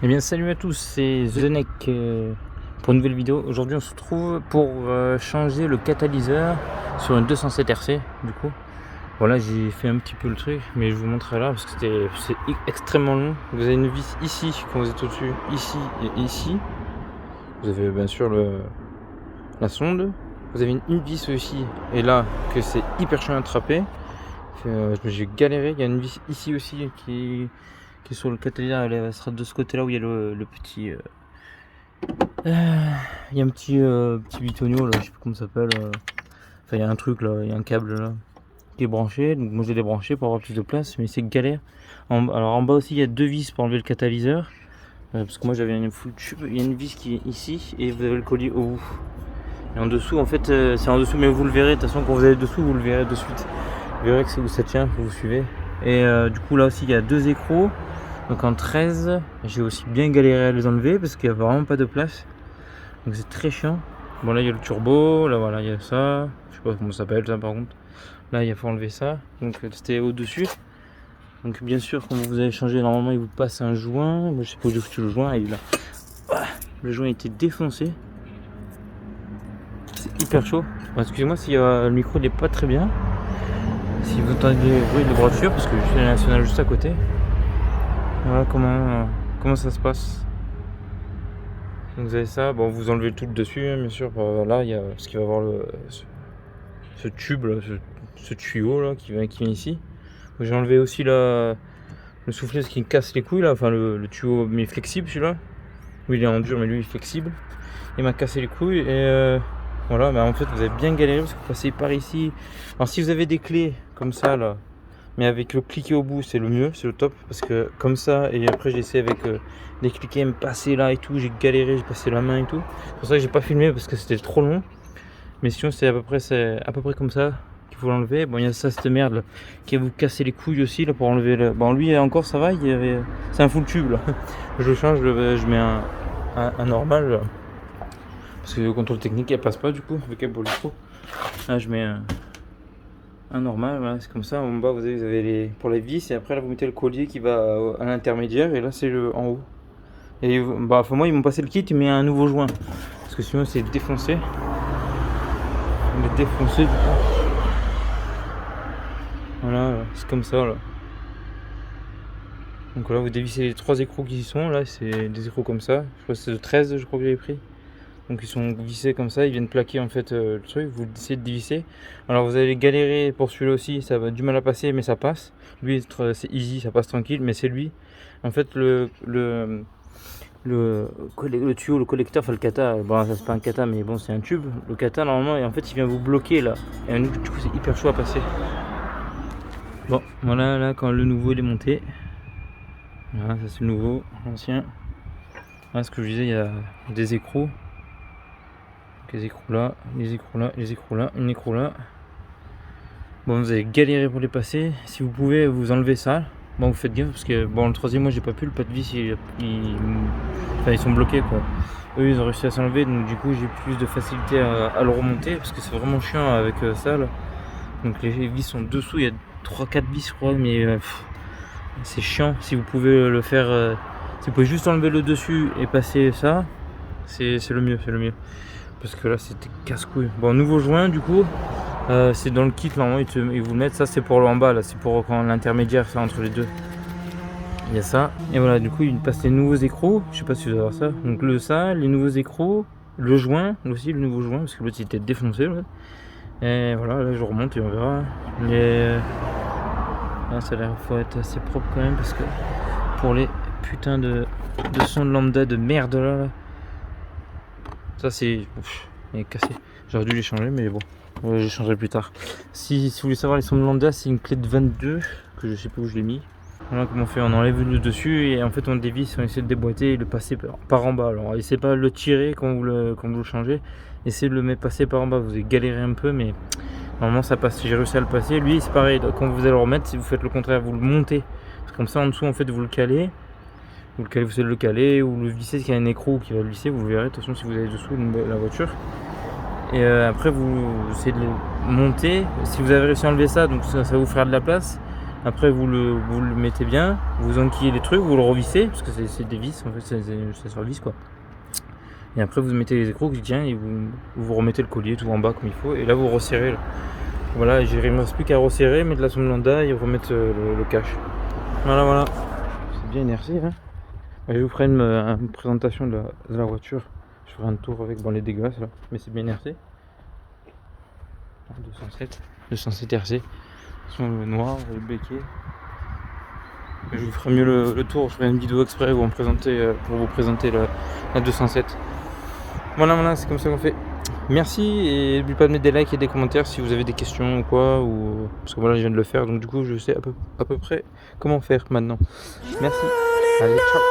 Eh bien salut à tous, c'est Zenek pour une nouvelle vidéo. Aujourd'hui on se retrouve pour changer le catalyseur sur une 207 RC du coup. Voilà, j'ai fait un petit peu le truc, mais je vous montrerai là parce que c'est extrêmement long. Vous avez une vis ici quand vous êtes au-dessus, ici et ici. Vous avez bien sûr la sonde. Vous avez une vis aussi, et là que c'est hyper chiant à attraper. J'ai galéré, il y a une vis ici aussi qui est sur le catalyseur, elle sera de ce côté là où il y a le petit il y a un petit bitonio là, je sais plus comment ça s'appelle, enfin il y a un truc là, il y a un câble là qui est branché, donc moi j'ai débranché pour avoir plus de place, mais c'est galère. Alors en bas aussi il y a deux vis pour enlever le catalyseur, parce que moi j'avais une full tube, il y a une vis qui est ici et vous avez le collier au bout. Et en dessous en fait c'est en dessous, mais vous le verrez de toute façon quand vous allez dessous, vous le verrez de suite. Vous verrez que c'est où ça tient, vous suivez. Et du coup là aussi il y a deux écrous. Donc en 13, j'ai aussi bien galéré à les enlever parce qu'il n'y a vraiment pas de place. Donc c'est très chiant. Bon là il y a le turbo, là voilà il y a ça. Je sais pas comment ça s'appelle ça par contre. Là il faut enlever ça. Donc c'était au dessus. Donc bien sûr quand vous avez changé, normalement il vous passe un joint. Moi je sais pas où j'ai foutu le joint, il est là. Le joint était défoncé. C'est hyper chaud. Bon, excusez-moi si le micro n'est pas très bien. Si vous entendez des bruits de voiture, parce que je suis à la nationale juste à côté. Voilà comment ça se passe. Donc vous avez ça, bon vous enlevez tout le dessus hein, bien sûr. Là il y a ce qui va avoir ce tube là, ce tuyau là qui vient ici. J'ai enlevé aussi le soufflet, ce qui me casse les couilles là, enfin le tuyau mais flexible celui-là. Oui il est en dur mais lui il est flexible. Il m'a cassé les couilles et voilà, mais en fait vous avez bien galéré parce que vous passez par ici. Alors si vous avez des clés comme ça là, mais avec le cliquet au bout c'est le mieux, c'est le top, parce que comme ça, et après j'ai essayé avec des cliquets, me passer là et tout, j'ai galéré, j'ai passé la main et tout. C'est pour ça que j'ai pas filmé parce que c'était trop long, mais sinon c'est à peu près comme ça qu'il faut l'enlever. Bon il y a ça, cette merde là, qui va vous casser les couilles aussi là pour enlever le... Bon lui encore ça va, c'est un full tube là. Je le change, je mets un normal là. Parce que le contrôle technique elle passe pas du coup avec un bolitro. Là je mets un normal, voilà, c'est comme ça. En bas vous avez pour les vis, et après là vous mettez le collier qui va à l'intermédiaire, et là c'est le en haut. Et bah enfin, moi ils m'ont passé le kit mais un nouveau joint parce que sinon c'est défoncé. Il est défoncé du coup. Voilà, c'est comme ça là. Donc là vous dévissez les trois écrous qui y sont là, c'est des écrous comme ça. Je crois que c'est de 13 je crois que j'avais pris. Donc ils sont vissés comme ça, ils viennent plaquer en fait le truc, vous essayez de dévisser. Alors vous allez galérer pour celui-là aussi, ça va du mal à passer mais ça passe. Lui c'est easy, ça passe tranquille, mais c'est lui. En fait le tuyau, le collecteur, enfin le kata, bon ça c'est pas un kata mais bon c'est un tube. Le kata normalement, et en fait il vient vous bloquer là. Et du coup c'est hyper chaud à passer. Bon voilà, là quand le nouveau il est monté. Voilà, ça c'est le nouveau, l'ancien. Là ce que je disais, il y a des écrous. Les écrous là, les écrous là, les écrous là, une écrou là. Bon vous allez galérer pour les passer. Si vous pouvez vous enlever ça. Bon vous faites gaffe parce que bon le troisième moi j'ai pas pu, le pas de vis ils sont bloqués quoi. Eux ils ont réussi à s'enlever, donc du coup j'ai plus de facilité à le remonter parce que c'est vraiment chiant avec ça là. Donc les vis sont dessous, il y a 3-4 vis je crois, mais c'est chiant. Si vous pouvez le faire, si vous pouvez juste enlever le dessus et passer ça, c'est le mieux, parce que là c'était casse-couille. Bon nouveau joint du coup, c'est dans le kit normalement ils vous le mettent. Ça c'est pour le en bas là, c'est pour quand l'intermédiaire c'est entre les deux. Il y a ça, et voilà du coup il passe les nouveaux écrous. Je sais pas si vous allez voir ça. Donc les nouveaux écrous, le joint aussi, le nouveau joint parce que l'autre il était défoncé là. Et voilà, là je remonte et on verra. Là ça a l'air, faut être assez propre quand même parce que pour les putains de sondes lambda de merde là. Ça c'est... il est cassé. J'aurais dû les changer mais bon, je changerai plus tard. Si vous voulez savoir les sondes lambda, c'est une clé de 22 que je sais pas où je l'ai mis. Voilà comment on fait, on enlève le dessus et en fait on dévisse, on essaie de déboîter et le passer par en bas. Alors essayez pas de le tirer quand vous le changez, essayez de le mettre passer par en bas. Vous allez galérer un peu mais normalement ça passe. J'ai réussi à le passer. Lui c'est pareil, quand vous allez le remettre, si vous faites le contraire, vous le montez. Parce que comme ça en dessous en fait vous le calez. Vous essayez de le caler ou le visser, s'il y a un écrou qui va le visser, vous verrez de toute façon si vous avez dessous la voiture. Et après vous essayez de le monter. Si vous avez réussi à enlever ça, donc ça va vous faire de la place. Après vous le mettez bien, vous enquillez les trucs, vous le revissez, parce que c'est des vis, en fait ça se revisse quoi. Et après vous mettez les écrous qui tient et vous remettez le collier tout en bas comme il faut, et là vous resserrez là. Voilà, il ne me reste plus qu'à resserrer, mettre la sonde lambda et remettre le cache. Voilà. C'est bien énergie hein. Je vous ferai une présentation de la voiture. Je ferai un tour avec les dégâts là, mais c'est bien RC. 207 RC. Sur le noir, le béquet. Je vous ferai mieux le tour, je ferai une vidéo exprès pour vous présenter la 207. Voilà, c'est comme ça qu'on fait. Merci et n'oubliez pas de mettre des likes et des commentaires si vous avez des questions ou quoi, parce que voilà je viens de le faire donc du coup je sais à peu près comment faire maintenant. Merci, allez ciao.